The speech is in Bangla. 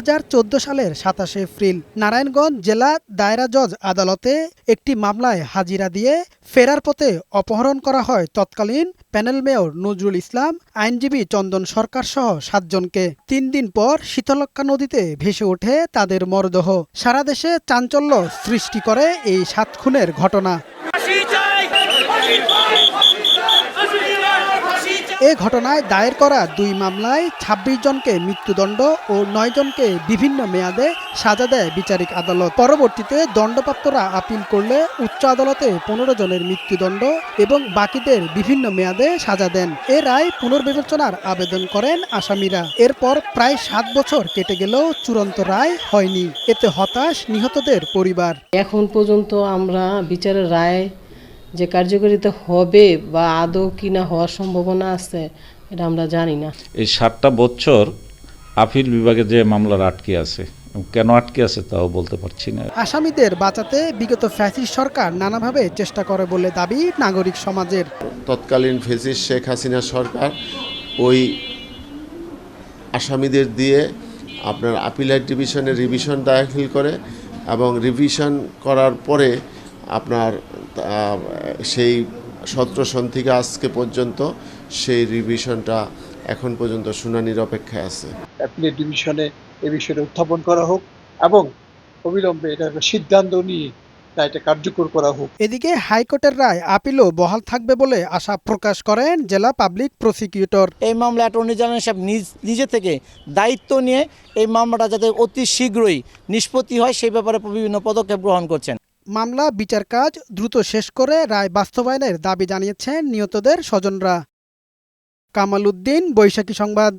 2014 সালের 27 এপ্রিল নারায়ণগঞ্জ জেলা দায়রা জজ আদালতে একটি মামলায় হাজিরা দিয়ে ফেরার পথে অপহরণ করা হয় তৎকালীন প্যানেল মেয়র নজরুল ইসলাম, আইনজীবী চন্দন সরকার সহ 7 জনকে। 3 দিন পর শীতলক্ষ্যা নদীতে ভেসে ওঠে তাদের মরদেহ। সারা দেশে চাঞ্চল্য সৃষ্টি করে এই 7 খুনের ঘটনা। এ ঘটনায় দায়ের করা 2 মামলায় 26 জনকে মৃত্যুদণ্ড ও 9 জনকে বিভিন্ন মেয়াদে সাজা দেয় বিচারিক আদালত। পরবর্তীতে দণ্ডপ্রাপ্তরা আপিল করলে উচ্চ আদালতে 15 জনের মৃত্যুদণ্ড এবং বাকিদের বিভিন্ন মেয়াদে সাজা দেন। এ রায় পুনর্বিবেচনার আবেদন করেন আসামিরা। এরপর প্রায় 7 বছর কেটে গেলেও চূড়ান্ত রায় হয়নি। এতে হতাশ নিহতদের পরিবার। এখন পর্যন্ত আমরা বিচারের রায় যে কার্যকারিতা হবে বা আদৌ কিনা হওয়ার সম্ভাবনা আছে এটা আমরা জানি না। এই 7টা বছর আপিল বিভাগে যে মামলার আটকে আছে, কেন আটকে আছে তাও বলতে পারছি না। আসামিদের বাঁচাতে বিগত ফ্যাসিস্ট সরকার নানাভাবে চেষ্টা করে বলে দাবি নাগরিক সমাজের। তৎকালীন ফ্যাসিস্ট শেখ হাসিনা সরকার ওই আসামিদের দিয়ে আপনার আপিলেট ডিভিশনে রিভিশন দাখিল করে এবং রিভিশন করার পরে আপনার সেই 17 সন থেকে আজকে পর্যন্ত সেই রিভিশনটা এখন পর্যন্ত শুনানির অপেক্ষায় আছে। অ্যাপিলেট ডিভিশনে এ বিষয়টা উত্থাপন করা হোক এবং অবিলম্বে এটা সিদ্ধান্ত নিয়ে এটা কার্যকর করা হোক। এদিকে হাইকোর্টের রায় আপিলও বহাল থাকবে বলে আশা প্রকাশ করেন জেলা পাবলিক প্রসিকিউটর। এই মামলা অ্যাটর্নি জেনারেল সাহেব নিজে থেকে দায়িত্ব নিয়ে এই মামলাটা যাতে অতি শীঘ্রই নিষ্পত্তি হয় সেই ব্যাপারে বিভিন্ন পদক্ষেপ গ্রহণ করছেন। মামলা বিচার কাজ দ্রুত শেষ করে রায় বাস্তবায়নের দাবি জানিয়েছেন নিহতদের স্বজনরা। কামাল উদ্দিন, বৈশাখী সংবাদ।